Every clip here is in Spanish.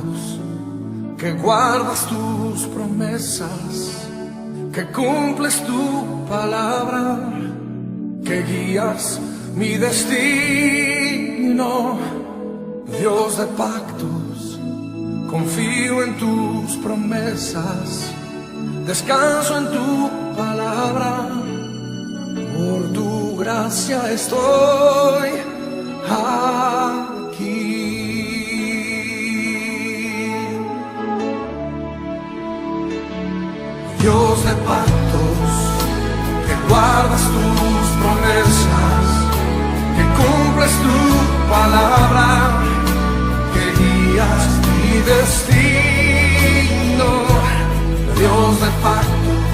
pactos, que guardas tus promesas, que cumples tu palabra, que guías mi destino. Dios de pactos, confío en tus promesas, descanso en tu palabra. Por tu gracia estoy aquí. Dios de pactos, que guardas tus promesas, que cumples tu palabra, que guías mi destino. Dios de pactos,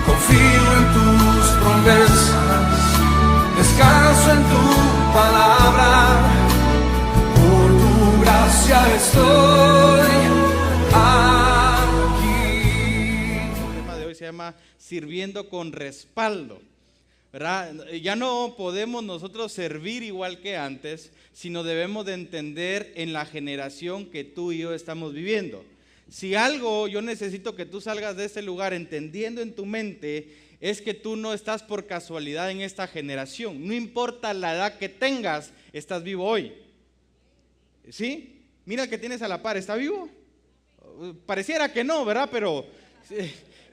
confío en tus promesas, descanso en tu palabra. Por tu gracia estoy aquí. El tema de hoy se llama Sirviendo con respaldo, ¿verdad? Ya no podemos nosotros servir igual que antes, sino debemos de entender en la generación que tú y yo estamos viviendo. Si algo yo necesito que tú salgas de este lugar entendiendo en tu mente, es que tú no estás por casualidad en esta generación. No importa la edad que tengas, estás vivo hoy. ¿Sí? Mira que tienes a la par, ¿está vivo? Pareciera que no, ¿verdad? Pero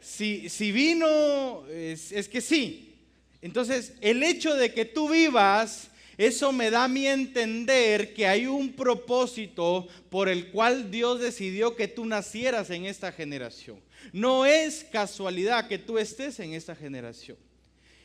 si vino, es que sí. Entonces, el hecho de que tú vivas, eso me da a mí entender que hay un propósito por el cual Dios decidió que tú nacieras en esta generación. No es casualidad que tú estés en esta generación.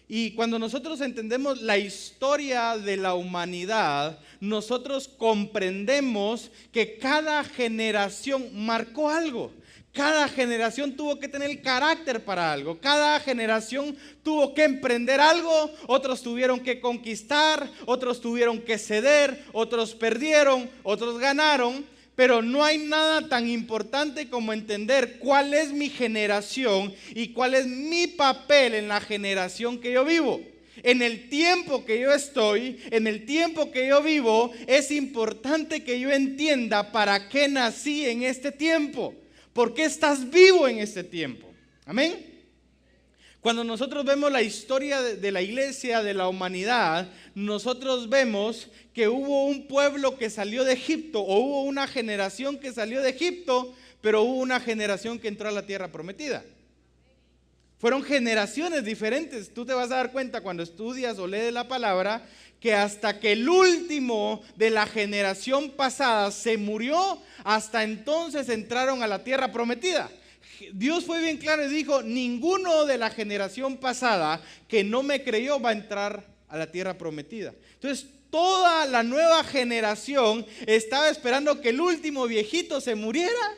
Y cuando nosotros entendemos la historia de la humanidad, nosotros comprendemos que cada generación marcó algo. Cada generación tuvo que tener el carácter para algo. Cada generación tuvo que emprender algo. Otros tuvieron que conquistar, otros tuvieron que ceder, otros perdieron, otros ganaron. Pero no hay nada tan importante como entender cuál es mi generación y cuál es mi papel en la generación que yo vivo. En el tiempo que yo estoy, en el tiempo que yo vivo, es importante que yo entienda para qué nací en este tiempo. ¿Por qué estás vivo en este tiempo? Amén. Cuando nosotros vemos la historia de la iglesia, de la humanidad, nosotros vemos que hubo un pueblo que salió de Egipto, o hubo una generación que salió de Egipto, pero hubo una generación que entró a la tierra prometida. Fueron generaciones diferentes. Tú te vas a dar cuenta cuando estudias o lees la palabra que hasta que el último de la generación pasada se murió, hasta entonces entraron a la tierra prometida. Dios fue bien claro y dijo: ninguno de la generación pasada que no me creyó va a entrar a la tierra prometida. Entonces toda la nueva generación estaba esperando que el último viejito se muriera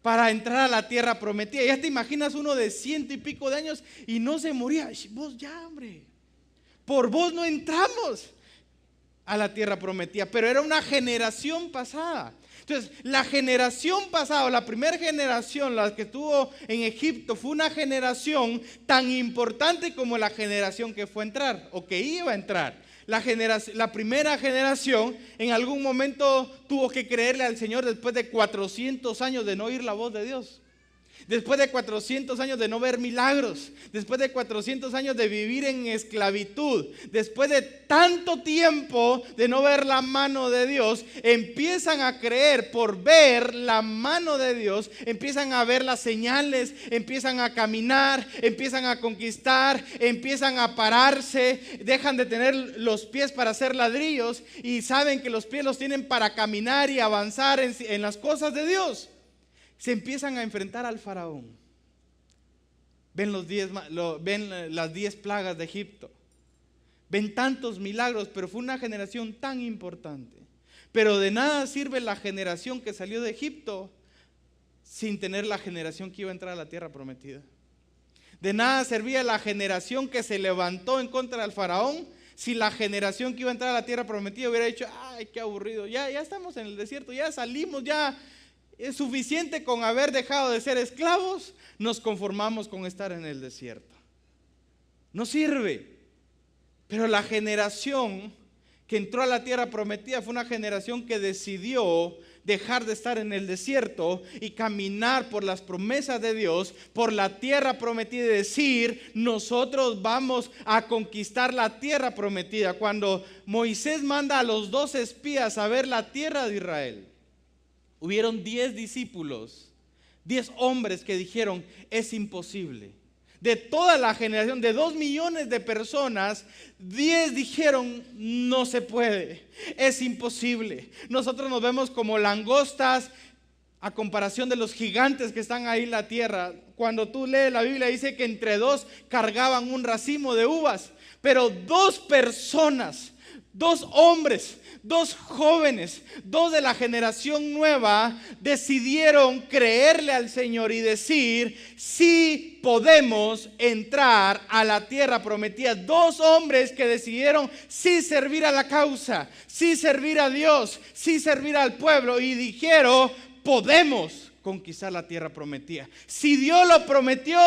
para entrar a la tierra prometida. Ya te imaginas uno de 100 y pico de años y no se moría. Vos ya, hombre, por vos no entramos a la tierra prometida, pero era una generación pasada. Entonces, la generación pasada, la primera generación, la que estuvo en Egipto, fue una generación tan importante como la generación que fue a entrar o que iba a entrar. La primera generación en algún momento tuvo que creerle al Señor después de 400 años de no oír la voz de Dios. Después de 400 años de no ver milagros, después de 400 años de vivir en esclavitud, después de tanto tiempo de no ver la mano de Dios, empiezan a creer por ver la mano de Dios, empiezan a ver las señales, empiezan a caminar, empiezan a conquistar, empiezan a pararse, dejan de tener los pies para hacer ladrillos y saben que los pies los tienen para caminar y avanzar en las cosas de Dios. Se empiezan a enfrentar al faraón. Ven las 10 plagas de Egipto. Ven tantos milagros, pero fue una generación tan importante. Pero de nada sirve la generación que salió de Egipto sin tener la generación que iba a entrar a la tierra prometida. De nada servía la generación que se levantó en contra del faraón si la generación que iba a entrar a la tierra prometida hubiera dicho: ay, qué aburrido, ya estamos en el desierto, ya salimos, ya es suficiente con haber dejado de ser esclavos, nos conformamos con estar en el desierto. No sirve. Pero la generación que entró a la tierra prometida fue una generación que decidió dejar de estar en el desierto y caminar por las promesas de Dios, por la tierra prometida y decir, nosotros vamos a conquistar la tierra prometida. Cuando Moisés manda a los 12 espías a ver la tierra de Israel, hubieron 10 discípulos, 10 hombres que dijeron, es imposible. De toda la generación, de 2 millones de personas, 10 dijeron, no se puede, es imposible. Nosotros nos vemos como langostas a comparación de los gigantes que están ahí en la tierra. Cuando tú lees la Biblia dice que entre 2 cargaban un racimo de uvas, pero 2 personas, 2 hombres, 2 jóvenes, 2 de la generación nueva decidieron creerle al Señor y decir, sí podemos entrar a la tierra prometida. 2 hombres que decidieron sí servir a la causa, sí servir a Dios, sí servir al pueblo y dijeron, podemos conquistar la tierra prometida. Si Dios lo prometió,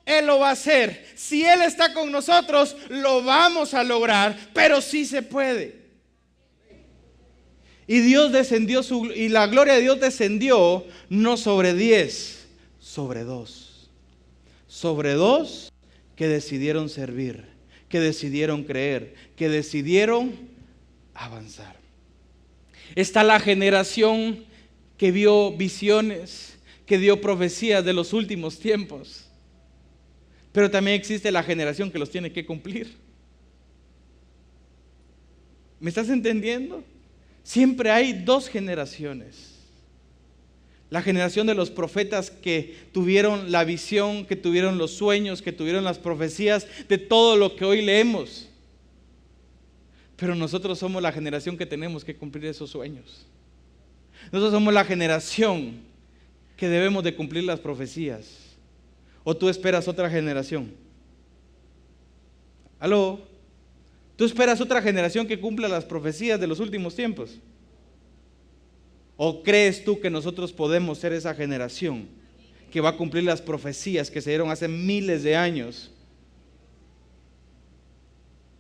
Él lo va a hacer. Si Él está con nosotros, lo vamos a lograr, pero sí se puede. Y Dios descendió, y la gloria de Dios descendió no sobre 10, sobre 2. Sobre 2 que decidieron servir, que decidieron creer, que decidieron avanzar. Está la generación que vio visiones, que dio profecías de los últimos tiempos. Pero también existe la generación que los tiene que cumplir. ¿Me estás entendiendo? Siempre hay 2 generaciones. La generación de los profetas que tuvieron la visión, que tuvieron los sueños, que tuvieron las profecías de todo lo que hoy leemos. Pero nosotros somos la generación que tenemos que cumplir esos sueños. Nosotros somos la generación que debemos de cumplir las profecías. ¿O tú esperas otra generación? ¿Aló? ¿Tú esperas otra generación que cumpla las profecías de los últimos tiempos? ¿O crees tú que nosotros podemos ser esa generación que va a cumplir las profecías que se dieron hace miles de años?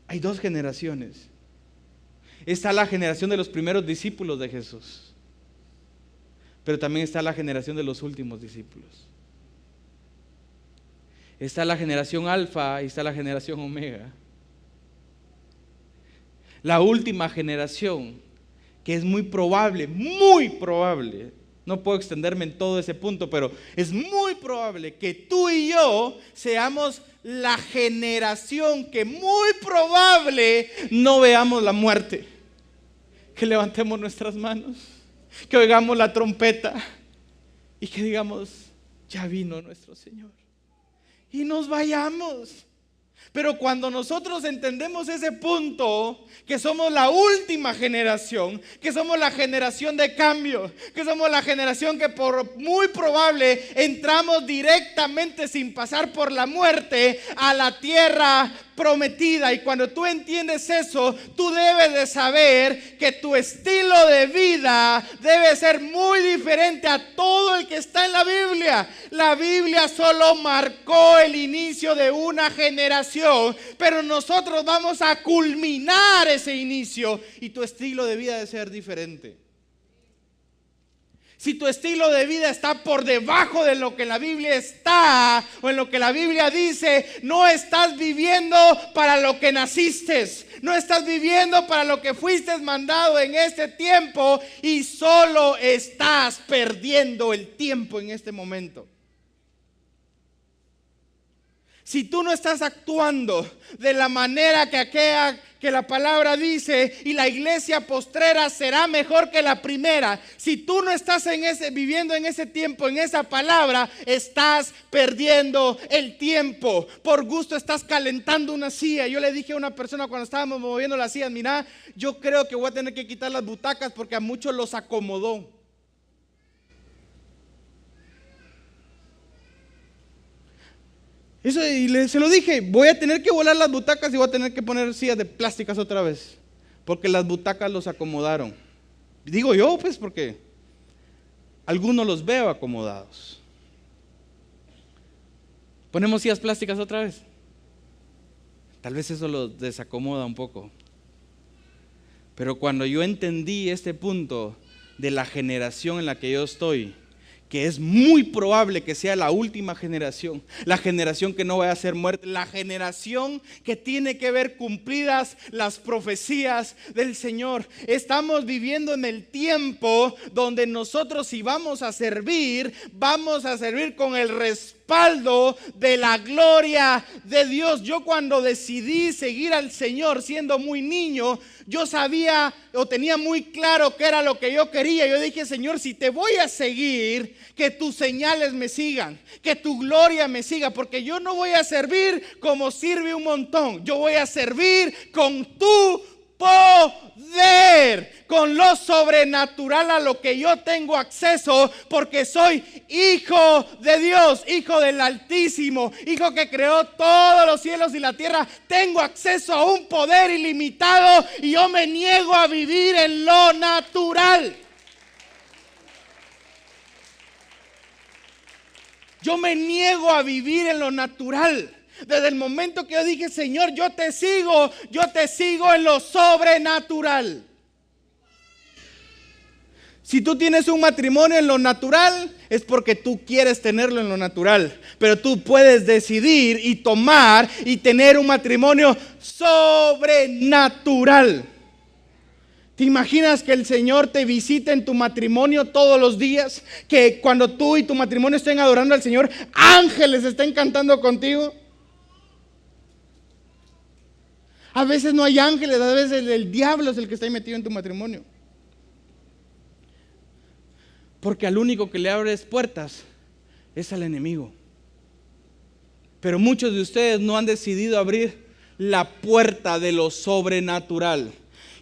Hay 2 generaciones. Está la generación de los primeros discípulos de Jesús, pero también está la generación de los últimos discípulos. Está la generación alfa y está la generación omega. La última generación, que es muy probable, no puedo extenderme en todo ese punto, pero es muy probable que tú y yo seamos la generación que muy probable no veamos la muerte. Que levantemos nuestras manos, que oigamos la trompeta y que digamos, ya vino nuestro Señor. Y nos vayamos. Pero cuando nosotros entendemos ese punto, que somos la última generación, que somos la generación de cambio, que somos la generación que por muy probable entramos directamente sin pasar por la muerte a la tierra prometida. Y cuando tú entiendes eso, tú debes de saber que tu estilo de vida debe ser muy diferente a todo el que está en la Biblia. La Biblia solo marcó el inicio de una generación, pero nosotros vamos a culminar ese inicio y tu estilo de vida debe ser diferente. Si tu estilo de vida está por debajo de lo que la Biblia está o en lo que la Biblia dice, no estás viviendo para lo que naciste, no estás viviendo para lo que fuiste mandado en este tiempo y solo estás perdiendo el tiempo en este momento. Si tú no estás actuando de la manera que la palabra dice, y la iglesia postrera será mejor que la primera, si tú no estás viviendo en ese tiempo, en esa palabra, estás perdiendo el tiempo. Por gusto estás calentando una silla. Yo le dije a una persona cuando estábamos moviendo las sillas, mira, yo creo que voy a tener que quitar las butacas porque a muchos los acomodó. Eso, y se lo dije, voy a tener que volar las butacas y voy a tener que poner sillas de plásticas otra vez, porque las butacas los acomodaron. Digo yo, pues, porque algunos los veo acomodados. ¿Ponemos sillas plásticas otra vez? Tal vez eso los desacomoda un poco. Pero cuando yo entendí este punto, de la generación en la que yo estoy, que es muy probable que sea la última generación, la generación que no vaya a ser muerta, la generación que tiene que ver cumplidas las profecías del Señor. Estamos viviendo en el tiempo donde nosotros, si vamos a servir con el respaldo de la gloria de Dios. Yo cuando decidí seguir al Señor siendo muy niño, yo sabía o tenía muy claro qué era lo que yo quería. Yo dije: Señor, si te voy a seguir, que tus señales me sigan, que tu gloria me siga, porque yo no voy a servir como sirve un montón. Yo voy a servir con tu poder, con lo sobrenatural a lo que yo tengo acceso, porque soy hijo de Dios, hijo del Altísimo, hijo que creó todos los cielos y la tierra. Tengo acceso a un poder ilimitado y yo me niego a vivir en lo natural. Yo me niego a vivir en lo natural. Desde el momento que yo dije: Señor, yo te sigo en lo sobrenatural. Si tú tienes un matrimonio en lo natural, es porque tú quieres tenerlo en lo natural. Pero tú puedes decidir y tomar y tener un matrimonio sobrenatural. ¿Te imaginas que el Señor te visite en tu matrimonio todos los días? Que cuando tú y tu matrimonio estén adorando al Señor, ángeles estén cantando contigo. A veces no hay ángeles, a veces el diablo es el que está ahí metido en tu matrimonio. Porque al único que le abres puertas es al enemigo. Pero muchos de ustedes no han decidido abrir la puerta de lo sobrenatural.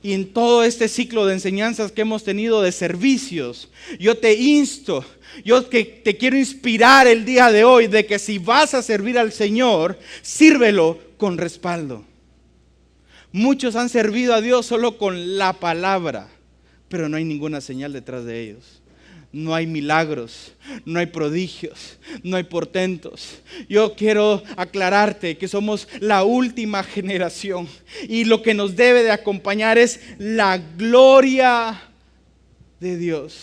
Y en todo este ciclo de enseñanzas que hemos tenido de servicios, yo te insto, te quiero inspirar el día de hoy de que si vas a servir al Señor, sírvelo con respaldo. Muchos han servido a Dios solo con la palabra, pero no hay ninguna señal detrás de ellos. No hay milagros, no hay prodigios, no hay portentos. Yo quiero aclararte que somos la última generación y lo que nos debe de acompañar es la gloria de Dios.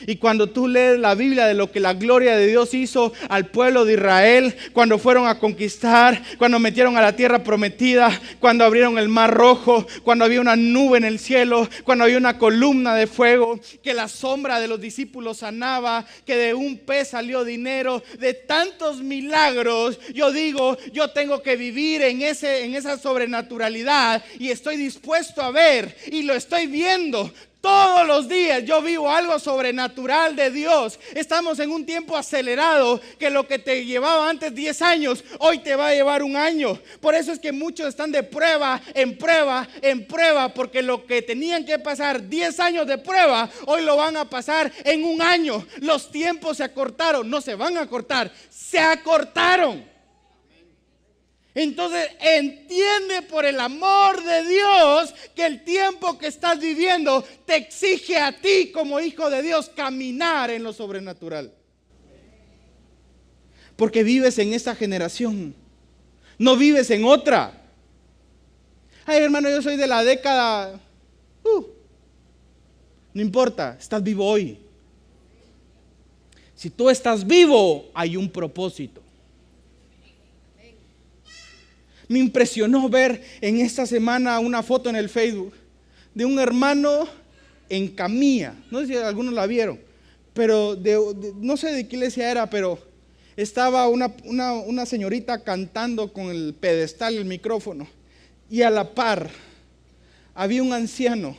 Y cuando tú lees la Biblia de lo que la gloria de Dios hizo al pueblo de Israel, cuando fueron a conquistar, cuando metieron a la tierra prometida, cuando abrieron el mar rojo, cuando había una nube en el cielo, cuando había una columna de fuego, que la sombra de los discípulos sanaba, que de un pez salió dinero, de tantos milagros, yo digo, yo tengo que vivir en esa sobrenaturalidad y estoy dispuesto a ver y lo estoy viendo. Todos los días yo vivo algo sobrenatural de Dios. Estamos en un tiempo acelerado que lo que te llevaba antes 10 años, hoy te va a llevar un año. Por eso es que muchos están de prueba en prueba en prueba, porque lo que tenían que pasar 10 años de prueba, hoy lo van a pasar en un año. Los tiempos se acortaron, no se van a acortar, se acortaron. Entonces entiende por el amor de Dios que el tiempo que estás viviendo te exige a ti como hijo de Dios caminar en lo sobrenatural. Porque vives en esta generación, no vives en otra. Ay, hermano, yo soy de la década. No importa, estás vivo hoy. Si tú estás vivo, hay un propósito. Me impresionó ver en esta semana una foto en el Facebook de un hermano en camilla. No sé si algunos la vieron, pero no sé de qué iglesia era, pero estaba una señorita cantando con el pedestal, el micrófono, y a la par había un anciano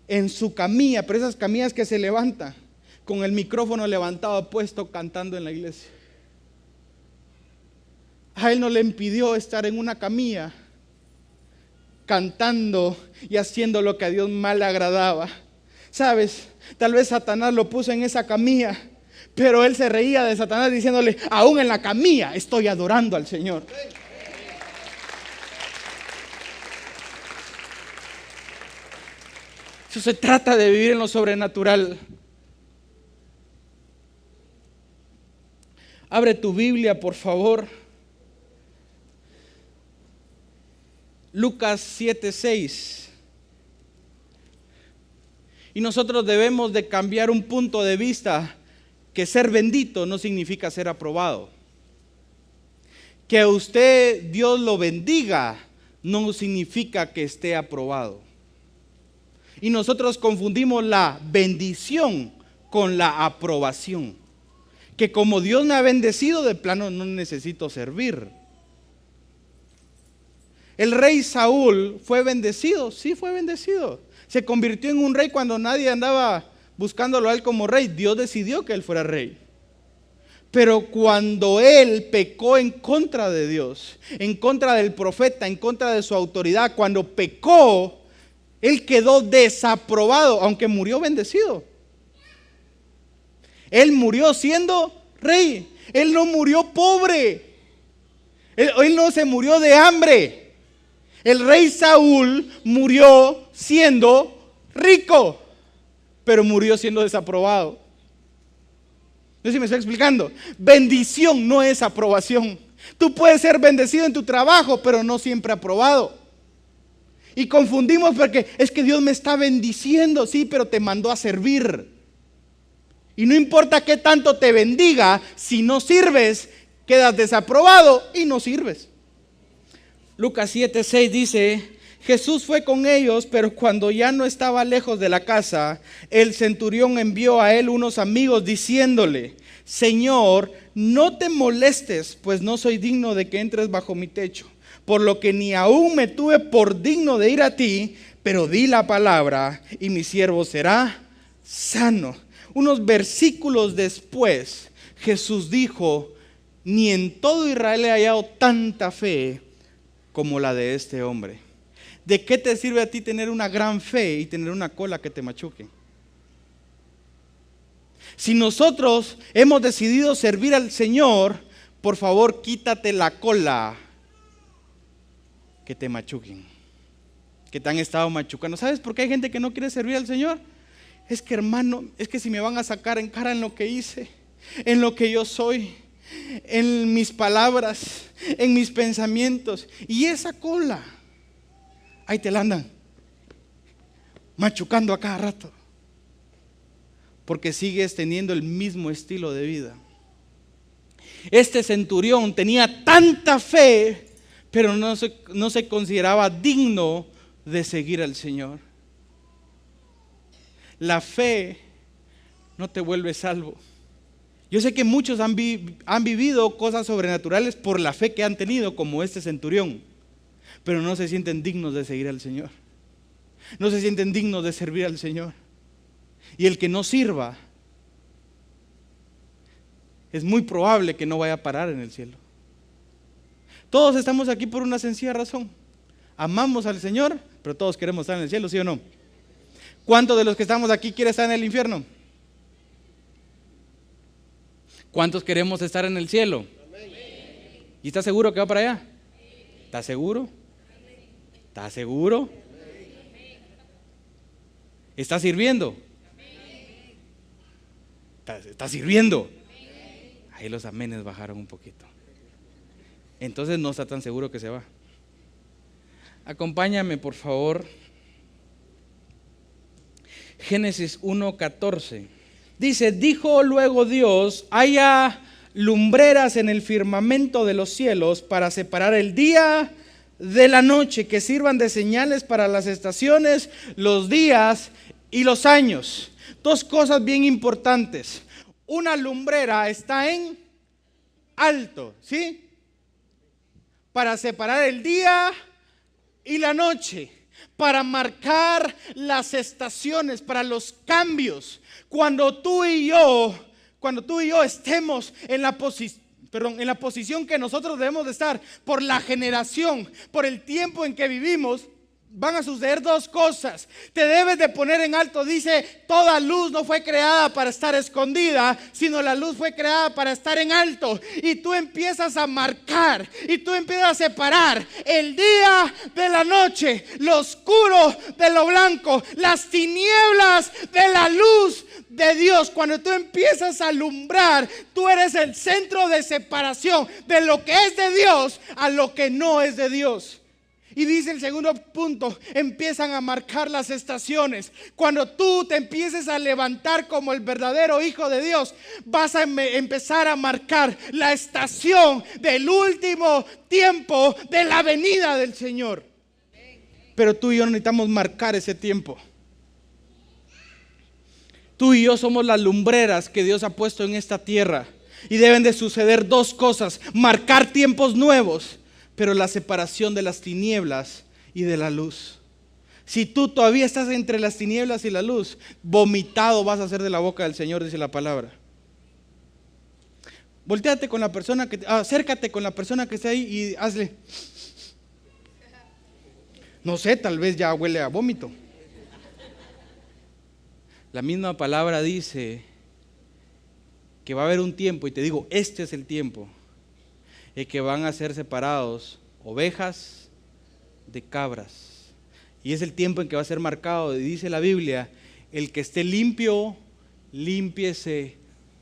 en su camilla, pero esas camillas que se levantan, con el micrófono levantado puesto, cantando en la iglesia. A él no le impidió estar en una camilla cantando y haciendo lo que a Dios más le agradaba. ¿Sabes? Tal vez Satanás lo puso en esa camilla, pero él se reía de Satanás diciéndole: aún en la camilla estoy adorando al Señor. Eso se trata de vivir en lo sobrenatural. Abre tu Biblia, por favor. Lucas 7:6. Y nosotros debemos de cambiar un punto de vista, que ser bendito no significa ser aprobado. Que a usted Dios lo bendiga no significa que esté aprobado. Y nosotros confundimos la bendición con la aprobación. Que como Dios me ha bendecido, de plano no necesito servir. El rey Saúl fue bendecido, sí fue bendecido. Se convirtió en un rey cuando nadie andaba buscándolo a él como rey. Dios decidió que él fuera rey. Pero cuando él pecó en contra de Dios, en contra del profeta, en contra de su autoridad, cuando pecó, él quedó desaprobado, aunque murió bendecido. Él murió siendo rey. Él no murió pobre. Él no se murió de hambre. El rey Saúl murió siendo rico, pero murió siendo desaprobado. No sé si me estoy explicando. Bendición no es aprobación. Tú puedes ser bendecido en tu trabajo, pero no siempre aprobado. Y confundimos porque es que Dios me está bendiciendo, sí, pero te mandó a servir. Y no importa qué tanto te bendiga, si no sirves, quedas desaprobado y no sirves. Lucas 7:6 dice: Jesús fue con ellos, pero cuando ya no estaba lejos de la casa, el centurión envió a él unos amigos diciéndole: Señor, no te molestes, pues no soy digno de que entres bajo mi techo, por lo que ni aún me tuve por digno de ir a ti, pero di la palabra y mi siervo será sano. Unos versículos después, Jesús dijo: ni en todo Israel he hallado tanta fe como la de este hombre. ¿De qué te sirve a ti tener una gran fe y tener una cola que te machuque? Si nosotros hemos decidido servir al Señor, por favor quítate la cola que te machuquen, que te han estado machucando. ¿Sabes por qué hay gente que no quiere servir al Señor? Es que, hermano, es que si me van a sacar en cara en lo que hice, en lo que yo soy, en mis palabras, en mis pensamientos, y esa cola, ahí te la andan machucando a cada rato, porque sigues teniendo el mismo estilo de vida. Este centurión tenía tanta fe, pero no se consideraba digno de seguir al Señor. La fe no te vuelve salvo. Yo sé que muchos han vivido cosas sobrenaturales por la fe que han tenido, como este centurión, pero no se sienten dignos de seguir al Señor. No se sienten dignos de servir al Señor. Y el que no sirva, es muy probable que no vaya a parar en el cielo. Todos estamos aquí por una sencilla razón. Amamos al Señor, pero todos queremos estar en el cielo, ¿sí o no? ¿Cuántos de los que estamos aquí quieren estar en el infierno? ¿Cuántos queremos estar en el cielo? ¿Y estás seguro que va para allá? ¿Estás seguro? ¿Estás seguro? ¿Estás sirviendo? ¿Estás sirviendo? Ahí los amenes bajaron un poquito. Entonces no está tan seguro que se va. Acompáñame, por favor. Génesis 1:14. Dice: dijo luego Dios: haya lumbreras en el firmamento de los cielos para separar el día de la noche, que sirvan de señales para las estaciones, los días y los años. Dos cosas bien importantes. Una lumbrera está en alto, ¿sí? Para separar el día y la noche, para marcar las estaciones, para los cambios. Cuando tú y yo estemos en la posición que nosotros debemos de estar, por la generación, por el tiempo en que vivimos, van a suceder dos cosas. Te debes de poner en alto. Dice: toda luz no fue creada para estar escondida, sino la luz fue creada para estar en alto. Y tú empiezas a marcar, y tú empiezas a separar el día de la noche, lo oscuro de lo blanco, las tinieblas de la luz de Dios. Cuando tú empiezas a alumbrar, tú eres el centro de separación de lo que es de Dios a lo que no es de Dios. Y dice el segundo punto, empiezan a marcar las estaciones. Cuando tú te empieces a levantar como el verdadero hijo de Dios, vas a empezar a marcar la estación del último tiempo de la venida del Señor. Pero tú y yo necesitamos marcar ese tiempo. Tú y yo somos las lumbreras que Dios ha puesto en esta tierra. Y deben de suceder dos cosas: marcar tiempos nuevos, pero la separación de las tinieblas y de la luz. Si tú todavía estás entre las tinieblas y la luz, vomitado vas a ser de la boca del Señor, dice la palabra. Voltéate con la persona acércate con la persona que está ahí y hazle. No sé, tal vez ya huele a vómito. La misma palabra dice que va a haber un tiempo, y te digo, este es el tiempo, en que van a ser separados ovejas de cabras. Y es el tiempo en que va a ser marcado, y dice la Biblia, el que esté limpio, límpiese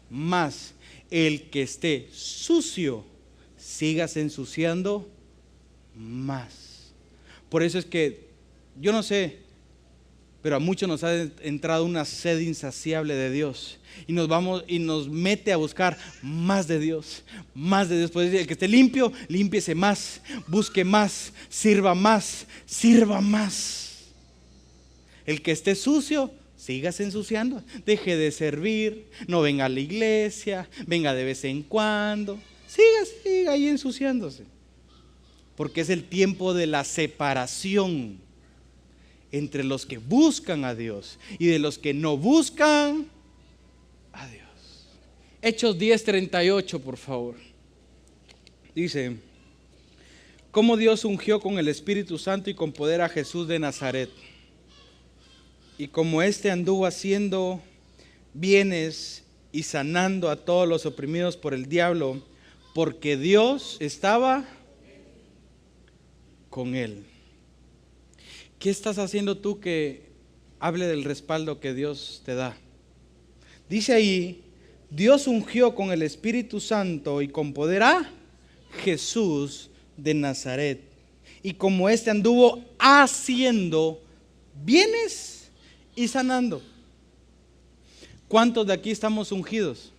más. El que esté sucio, sígase ensuciando más. Por eso es que, yo no sé, pero a muchos nos ha entrado una sed insaciable de Dios. Y nos mete a buscar más de Dios, más de Dios. Pues el que esté limpio, límpiese más, busque más, sirva más, sirva más. El que esté sucio, sígase ensuciando, deje de servir, no venga a la iglesia, venga de vez en cuando, siga ahí ensuciándose. Porque es el tiempo de la separación entre los que buscan a Dios y de los que no buscan a Dios. Hechos 10:38, por favor. Dice: cómo Dios ungió con el Espíritu Santo y con poder a Jesús de Nazaret, y como éste anduvo haciendo bienes y sanando a todos los oprimidos por el diablo, porque Dios estaba con él. ¿Qué estás haciendo tú que hable del respaldo que Dios te da? Dice ahí, Dios ungió con el Espíritu Santo y con poder a Jesús de Nazaret, y como éste anduvo haciendo bienes y sanando. ¿Cuántos de aquí estamos ungidos?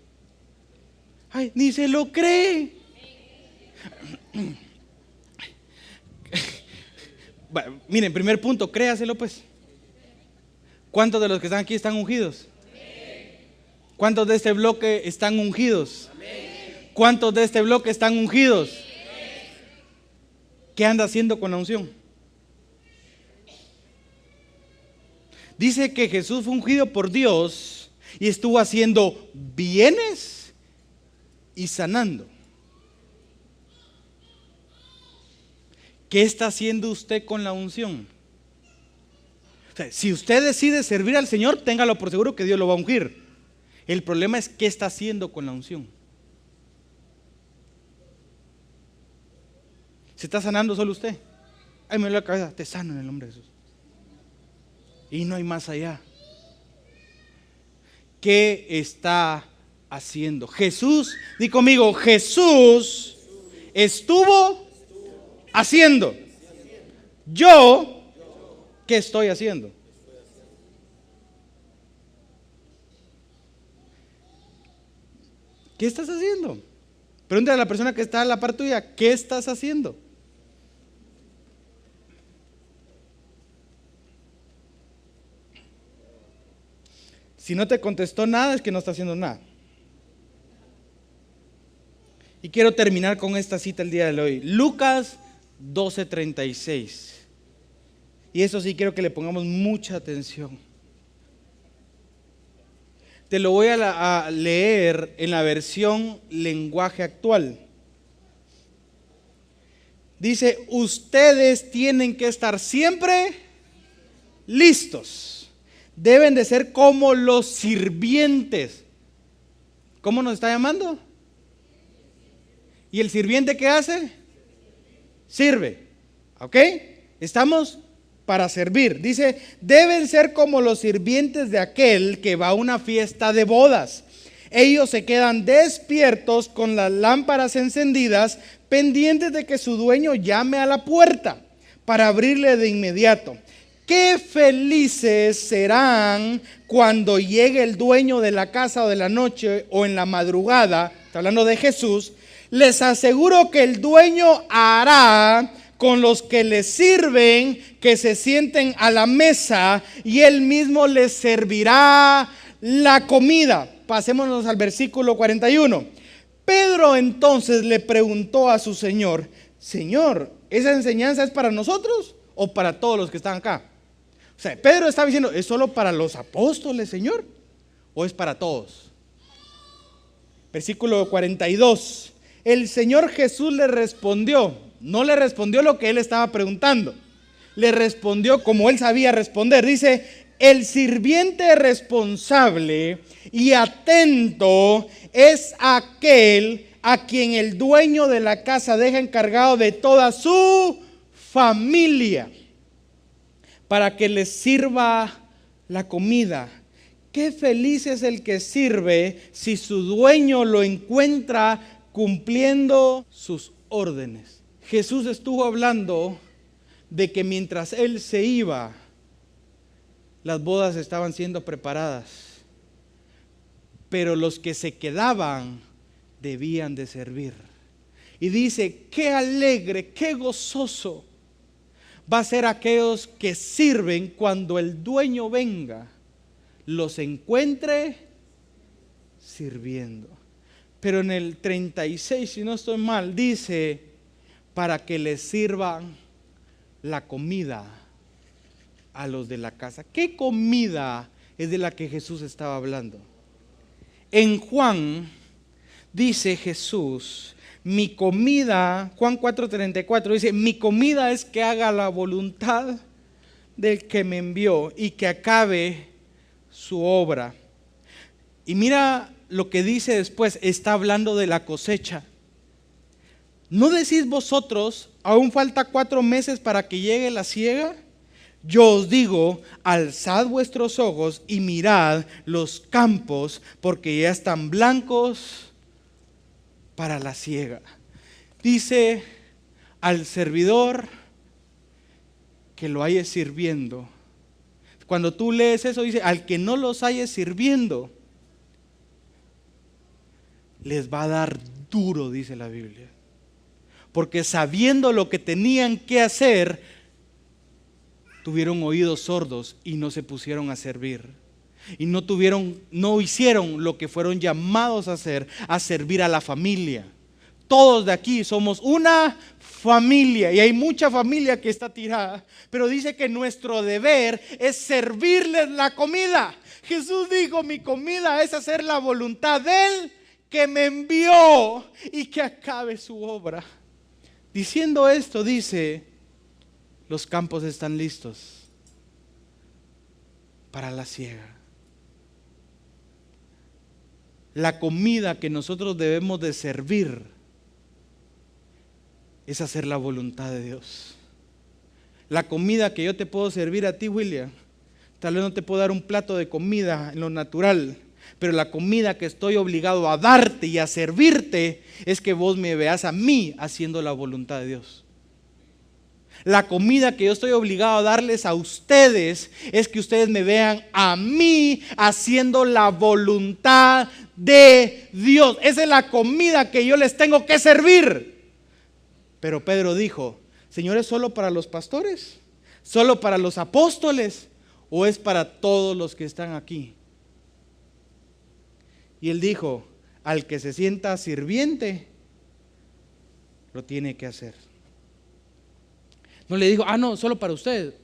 Ay, ni se lo cree. Bueno, miren, primer punto, créaselo pues. ¿Cuántos de los que están aquí están ungidos? ¿Cuántos de este bloque están ungidos? ¿Cuántos de este bloque están ungidos? ¿Qué anda haciendo con la unción? Dice que Jesús fue ungido por Dios y estuvo haciendo bienes y sanando. ¿Qué está haciendo usted con la unción? O sea, si usted decide servir al Señor, téngalo por seguro que Dios lo va a ungir. El problema es qué está haciendo con la unción. ¿Se está sanando solo usted? Ay, me duele la cabeza, te sano en el nombre de Jesús. Y no hay más allá. ¿Qué está haciendo? Jesús, di conmigo, Jesús estuvo haciendo. Yo, ¿qué estoy haciendo? ¿Qué estás haciendo? Pregúntale a la persona que está a la par tuya, ¿qué estás haciendo? Si no te contestó nada, es que no está haciendo nada. Y quiero terminar con esta cita el día de hoy. Lucas 12:36. Y eso sí quiero que le pongamos mucha atención. Te lo voy a leer en la versión lenguaje actual. Dice, ustedes tienen que estar siempre listos. Deben de ser como los sirvientes. ¿Cómo nos está llamando? ¿Y el sirviente qué hace? Sirve. ¿Ok? Estamos para servir. Dice, deben ser como los sirvientes de aquel que va a una fiesta de bodas. Ellos se quedan despiertos con las lámparas encendidas, pendientes de que su dueño llame a la puerta. para abrirle de inmediato. Qué felices serán cuando llegue el dueño de la casa o de la noche o en la madrugada. Está hablando de Jesús. Les aseguro que el dueño hará con los que le sirven que se sienten a la mesa y él mismo les servirá la comida. Pasémonos al versículo 41. Pedro entonces le preguntó a su Señor: Señor, ¿esa enseñanza es para nosotros o para todos los que están acá? O sea, Pedro estaba diciendo, ¿es solo para los apóstoles, Señor? ¿O es para todos? Versículo 42. El Señor Jesús le respondió. No le respondió lo que él estaba preguntando. Le respondió como él sabía responder. Dice: el sirviente responsable y atento es aquel a quien el dueño de la casa deja encargado de toda su familia para que les sirva la comida. Qué feliz es el que sirve si su dueño lo encuentra cumpliendo sus órdenes. Jesús estuvo hablando de que mientras él se iba, las bodas estaban siendo preparadas, pero los que se quedaban debían de servir. Y dice: qué alegre, qué gozoso va a ser aquellos que sirven cuando el dueño venga, los encuentre sirviendo. Pero en el 36, si no estoy mal, dice: para que les sirvan la comida a los de la casa. ¿Qué comida es de la que Jesús estaba hablando? En Juan dice Jesús: mi comida, Juan 4:34 dice: mi comida es que haga la voluntad del que me envió y que acabe su obra. Y mira lo que dice después, está hablando de la cosecha. ¿No decís vosotros, aún falta 4 meses para que llegue la siega? Yo os digo, alzad vuestros ojos y mirad los campos, porque ya están blancos para la siega. Dice al servidor que lo haya sirviendo. Cuando tú lees eso, dice: al que no los haya sirviendo, les va a dar duro, dice la Biblia. Porque sabiendo lo que tenían que hacer, tuvieron oídos sordos y no se pusieron a servir. Y no hicieron lo que fueron llamados a hacer, a servir a la familia. Todos de aquí somos una familia y hay mucha familia que está tirada, pero dice que nuestro deber es servirles la comida. Jesús dijo: mi comida es hacer la voluntad del que me envió y que acabe su obra. Diciendo esto, dice: los campos están listos para la siega. La comida que nosotros debemos de servir es hacer la voluntad de Dios. La comida que yo te puedo servir a ti, William, tal vez no te puedo dar un plato de comida en lo natural, pero la comida que estoy obligado a darte y a servirte es que vos me veas a mí haciendo la voluntad de Dios. La comida que yo estoy obligado a darles a ustedes es que ustedes me vean a mí haciendo la voluntad de Dios. Esa es la comida que yo les tengo que servir. Pero Pedro dijo: Señor, ¿es solo para los pastores? ¿Solo para los apóstoles? ¿O es para todos los que están aquí? Y él dijo: al que se sienta sirviente, lo tiene que hacer. No le dijo: no, solo para usted.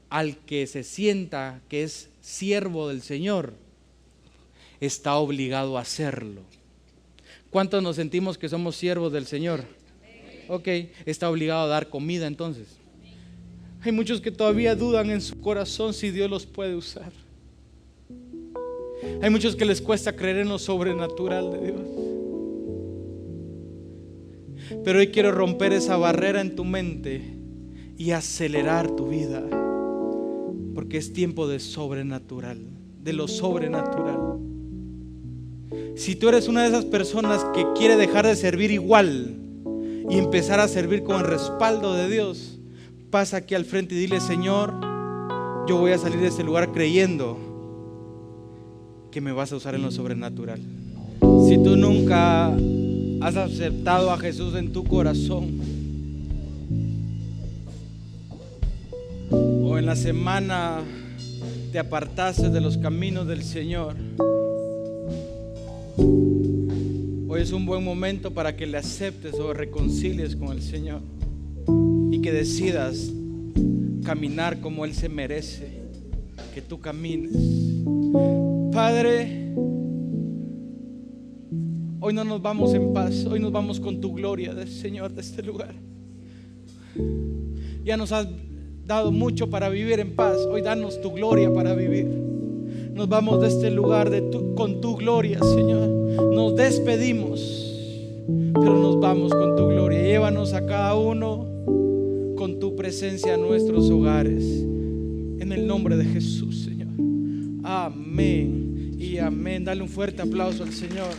Al que se sienta que es siervo del Señor, está obligado a hacerlo. ¿Cuántos nos sentimos que somos siervos del Señor? Ok, está obligado a dar comida entonces. Hay muchos que todavía dudan en su corazón si Dios los puede usar. Hay muchos que les cuesta creer en lo sobrenatural de Dios. Pero hoy quiero romper esa barrera en tu mente y acelerar tu vida, porque es tiempo de sobrenatural, de lo sobrenatural. Si tú eres una de esas personas que quiere dejar de servir igual y empezar a servir con el respaldo de Dios, pasa aquí al frente y dile: Señor, yo voy a salir de este lugar creyendo que me vas a usar en lo sobrenatural. Si tú nunca has aceptado a Jesús en tu corazón, o en la semana te apartaste de los caminos del Señor, hoy es un buen momento para que le aceptes o reconcilies con el Señor y que decidas caminar como Él se merece que tú camines. Padre, hoy no nos vamos en paz, hoy nos vamos con tu gloria, Señor, de este lugar. Ya nos has dado mucho para vivir en paz, hoy danos tu gloria para vivir. Nos vamos de este lugar con tu gloria, Señor. Nos despedimos, pero nos vamos con tu gloria. Llévanos a cada uno con tu presencia a nuestros hogares, en el nombre de Jesús, Señor. Amén y amén. Dale un fuerte aplauso al Señor.